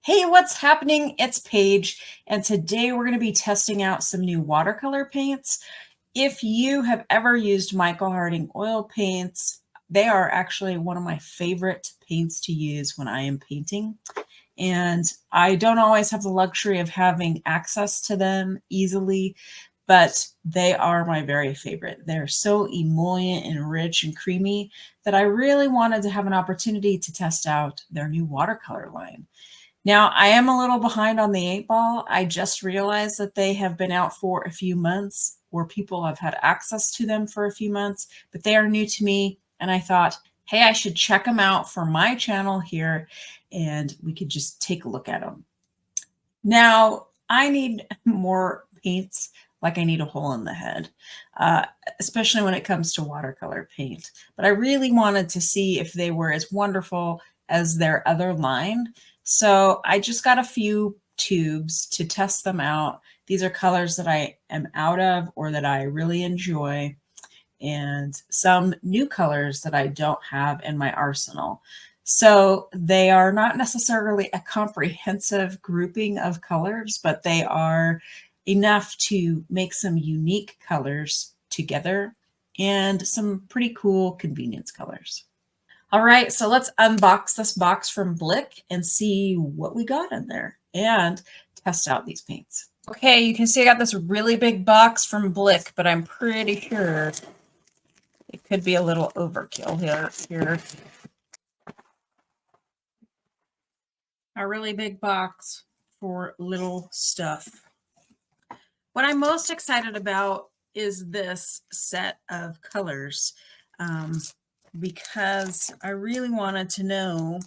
Hey, what's happening? It's Paige, and today we're going to be testing out some new watercolor paints. If you have ever used Michael Harding oil paints, they are actually one of my favorite paints to use when I am painting. And I don't always have the luxury of having access to them easily, but they are my very favorite. They're so emollient and rich and creamy that I really wanted to have an opportunity to test out their new watercolor line. Now, I am a little behind on the 8 ball. I just realized that they have been out for a few months, or people have had access to them for a few months, but they are new to me. And I thought, hey, I should check them out for my channel here, and we could just take a look at them. Now, I need more paints like I need a hole in the head, especially when it comes to watercolor paint. But I really wanted to see if they were as wonderful as their other line. So I just got a few tubes to test them out. These are colors that I am out of or that I really enjoy, and some new colors that I don't have in my arsenal. So they are not necessarily a comprehensive grouping of colors, but they are enough to make some unique colors together and some pretty cool convenience colors. All right, so let's unbox this box from Blick and see what we got in there and test out these paints. Okay, you can see I got this really big box from Blick, but I'm pretty sure it could be a little overkill here. A really big box for little stuff. What I'm most excited about is this set of colors, because I really wanted to know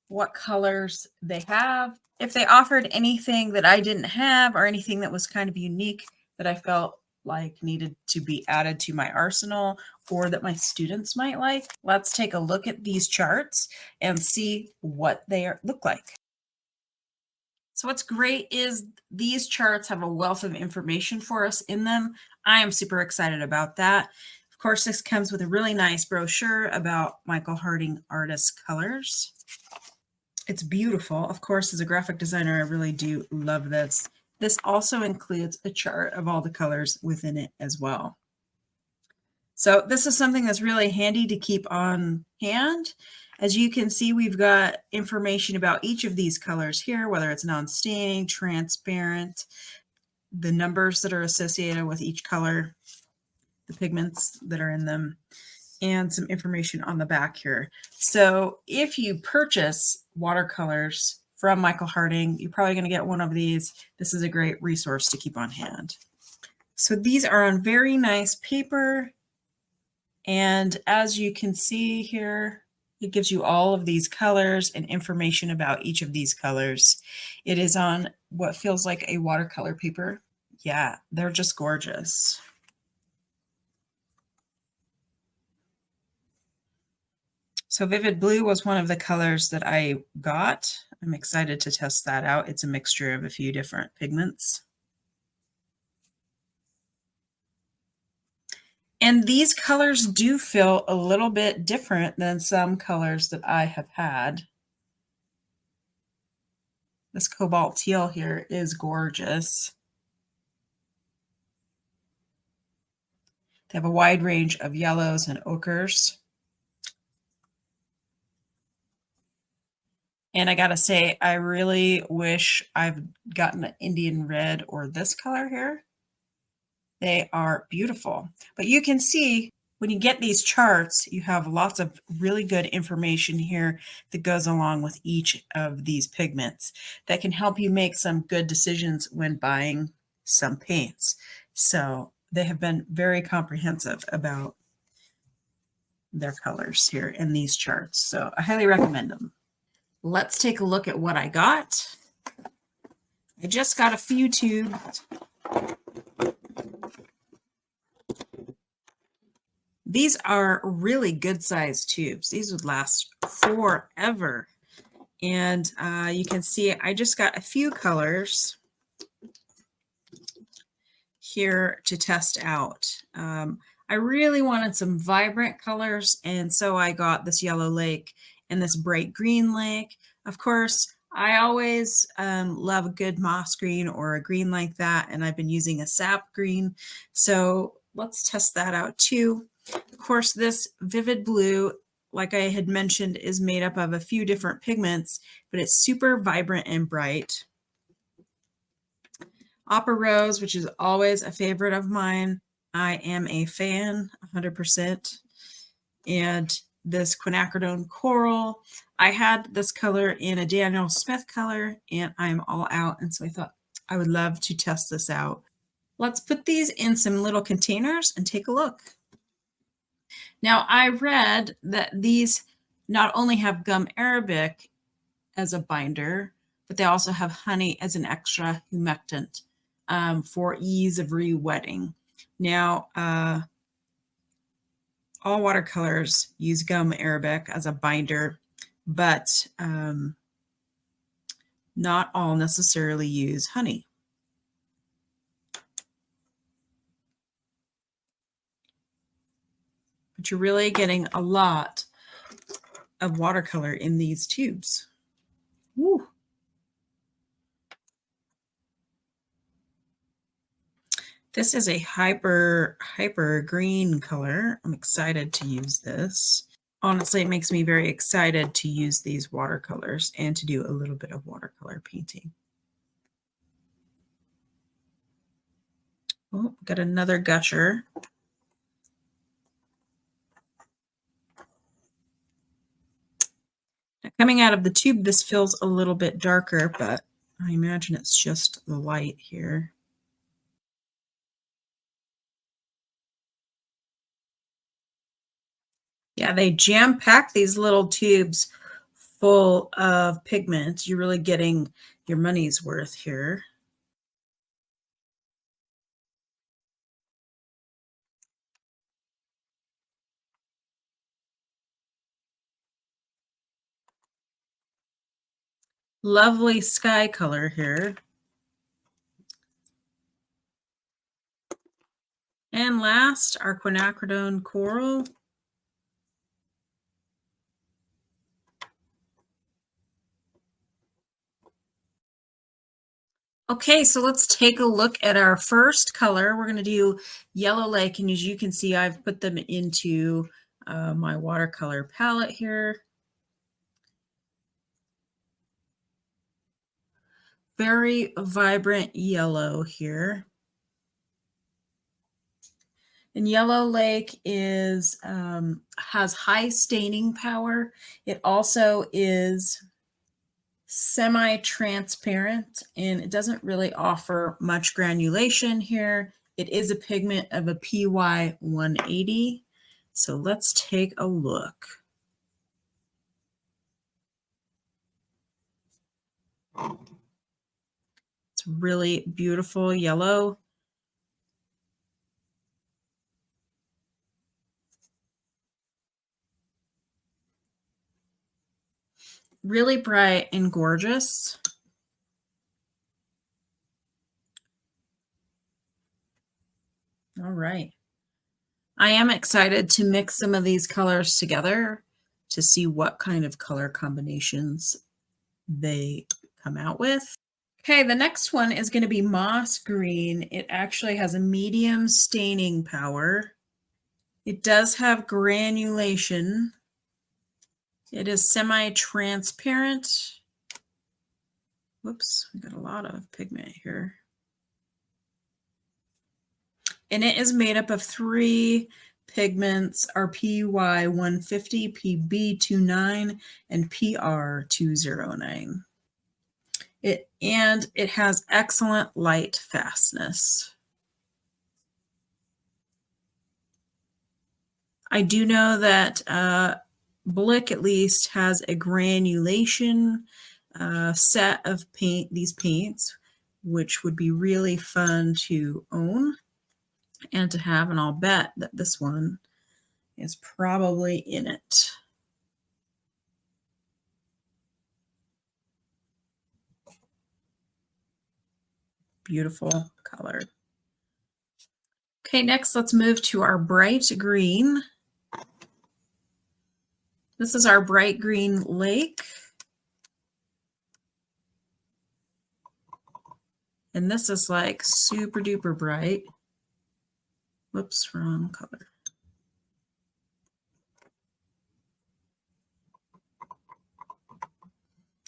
what colors they have, if they offered anything that I didn't have or anything that was kind of unique that I felt like needed to be added to my arsenal or that my students might like. Let's take a look at these charts and see what they look like. So what's great is these charts have a wealth of information for us in them. I am super excited about that. Of course, this comes with a really nice brochure about Michael Harding artist colors. It's beautiful. Of course, as a graphic designer, I really do love this. This also includes a chart of all the colors within it as well. So this is something that's really handy to keep on hand. As you can see, we've got information about each of these colors here, whether it's non-staining, transparent, the numbers that are associated with each color, the pigments that are in them, and some information on the back here. So if you purchase watercolors from Michael Harding, you're probably going to get one of these. This is a great resource to keep on hand. So these are on very nice paper. And as you can see here, it gives you all of these colors and information about each of these colors. It is on what feels like a watercolor paper. Yeah, they're just gorgeous. So Vivid Blue was one of the colors that I got. I'm excited to test that out. It's a mixture of a few different pigments. And these colors do feel a little bit different than some colors that I have had. This cobalt teal here is gorgeous. They have a wide range of yellows and ochres. And I gotta say, I really wish I've gotten an Indian red or this color here. They are beautiful. But you can see when you get these charts, you have lots of really good information here that goes along with each of these pigments that can help you make some good decisions when buying some paints. So they have been very comprehensive about their colors here in these charts. So I highly recommend them. Let's take a look at what I got. I just got a few tubes. These are really good sized tubes. These would last forever. And you can see I just got a few colors here to test out. I really wanted some vibrant colors, and so I got this yellow lake and this bright green lake. Of course, I always love a good moss green or a green like that, and I've been using a sap green. So let's test that out too. Of course, this vivid blue, like I had mentioned, is made up of a few different pigments, but it's super vibrant and bright. Opera Rose, which is always a favorite of mine. I am a fan, 100%. And this quinacridone coral. I had this color in a Daniel Smith color, and I'm all out. And so I thought I would love to test this out. Let's put these in some little containers and take a look. Now, I read that these not only have gum arabic as a binder, but they also have honey as an extra humectant for ease of re-wetting. Now, all watercolors use gum arabic as a binder, but not all necessarily use honey. But you're really getting a lot of watercolor in these tubes. Woo. This is a hyper green color. I'm excited to use this. Honestly, it makes me very excited to use these watercolors and to do a little bit of watercolor painting. Oh, got another gusher. Now, coming out of the tube, this feels a little bit darker, but I imagine it's just the light here. Yeah, they jam-pack these little tubes full of pigment. You're really getting your money's worth here. Lovely sky color here. And last, our quinacridone coral. Okay, so let's take a look at our first color. We're going to do Yellow Lake, and as you can see, I've put them into my watercolor palette here. Very vibrant yellow here. And Yellow Lake is has high staining power. It also is semi-transparent, and it doesn't really offer much granulation here. It is a pigment of a PY 180. So let's take a look. It's really beautiful yellow. Really bright and gorgeous. All right. I am excited to mix some of these colors together to see what kind of color combinations they come out with. Okay, the next one is going to be moss green. It actually has a medium staining power. It does have granulation. It is semi-transparent. Whoops, we got a lot of pigment here. And it is made up of 3 pigments, our PY 150, PB 29, and PR 209. It has excellent light fastness. I do know that Blick at least has a granulation set of these paints, which would be really fun to own and to have, and I'll bet that this one is probably in it. Beautiful color. Okay, next let's move to our bright green. This is our bright green lake. And this is like super duper bright. Whoops, wrong color.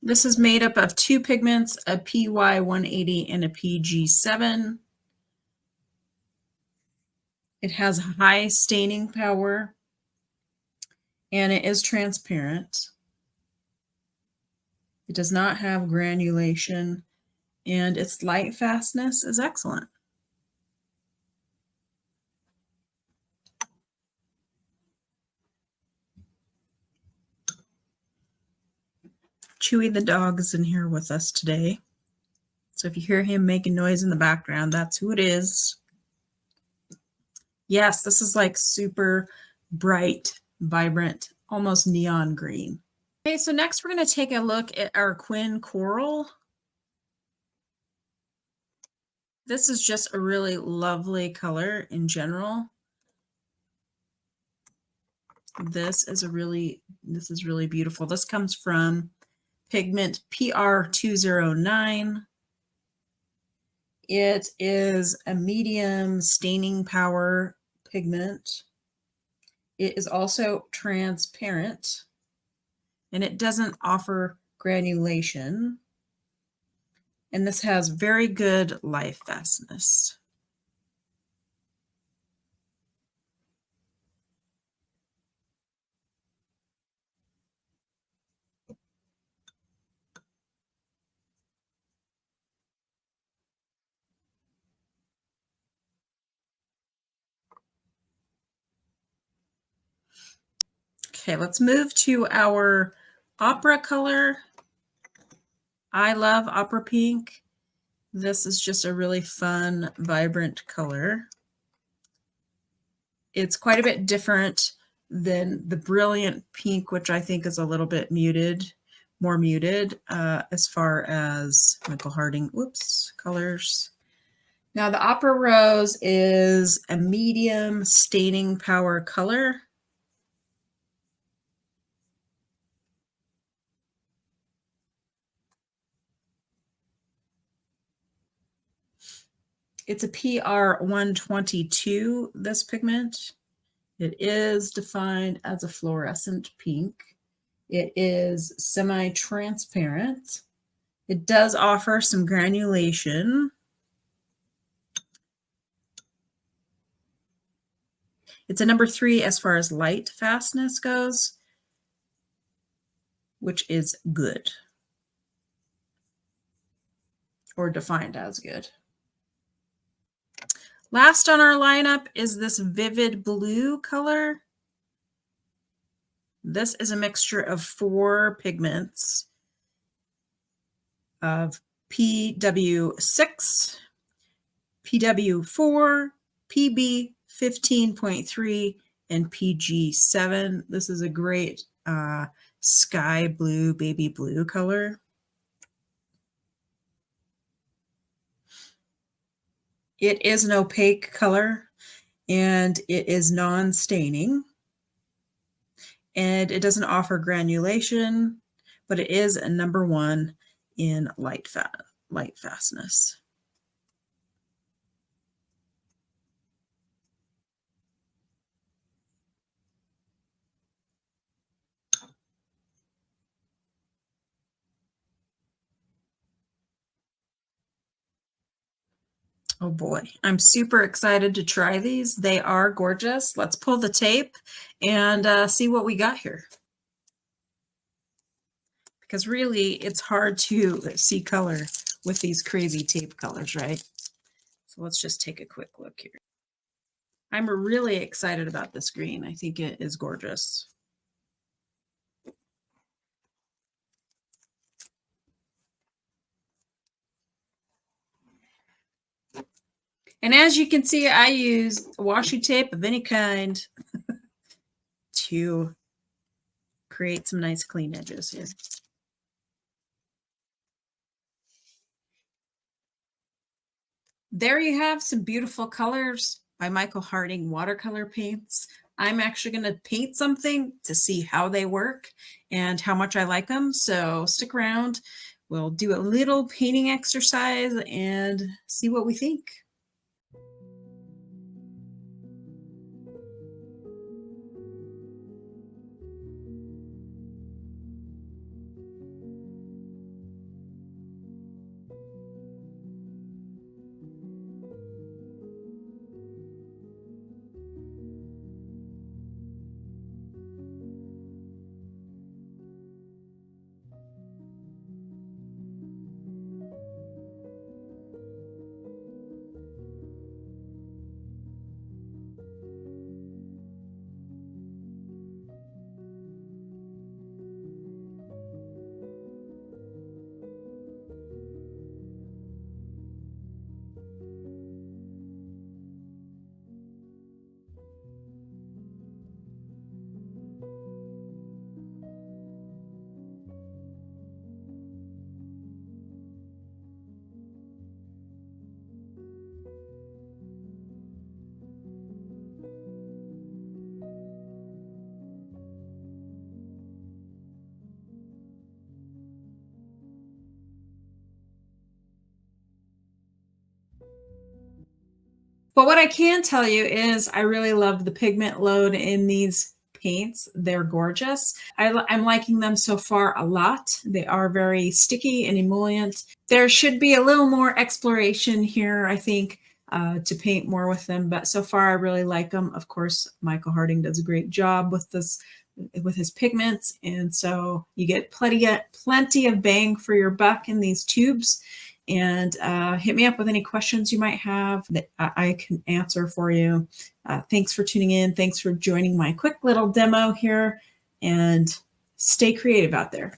This is made up of two pigments, a PY180 and a PG7. It has high staining power and it is transparent. It does not have granulation and its light fastness is excellent. Chewy the dog is in here with us today. So if you hear him making noise in the background, that's who it is. Yes, this is like super bright, vibrant, almost neon green. Okay, so next we're going to take a look at our Quin Coral. This is just a really lovely color in general. This is really beautiful. This comes from pigment PR209. It is a medium staining power pigment. It is also transparent and it doesn't offer granulation. And this has very good light fastness. Okay, let's move to our opera color. I love opera pink. This is just a really fun, vibrant color. It's quite a bit different than the brilliant pink, which I think is a little bit muted, more muted as far as Michael Harding, colors. Now the Opera Rose is a medium staining power color. It's a PR122, this pigment. It is defined as a fluorescent pink. It is semi-transparent. It does offer some granulation. It's a number 3 as far as light fastness goes, which is good, or defined as good. Last on our lineup is this vivid blue color. This is a mixture of 4 pigments of PW6, PW4, PB15.3, and PG7. This is a great sky blue, baby blue color. It is an opaque color and it is non-staining. And it doesn't offer granulation, but it is a number 1 in light fastness. Oh boy, I'm super excited to try these. They are gorgeous. Let's pull the tape and see what we got here. Because really, it's hard to see color with these crazy tape colors, right? So let's just take a quick look here. I'm really excited about this green. I think it is gorgeous. And as you can see, I use washi tape of any kind to create some nice clean edges here. There you have some beautiful colors by Michael Harding watercolor paints. I'm actually going to paint something to see how they work and how much I like them. So stick around. we'll do a little painting exercise and see what we think. But what I can tell you is I really love the pigment load in these paints. They're gorgeous. I'm liking them so far a lot. They are very sticky and emollient. There should be a little more exploration here, I think, to paint more with them. But so far, I really like them. Of course, Michael Harding does a great job with this, with his pigments. And so you get plenty of bang for your buck in these tubes. And hit me up with any questions you might have that I can answer for you. Thanks for tuning in. Thanks for joining my quick little demo here, and stay creative out there.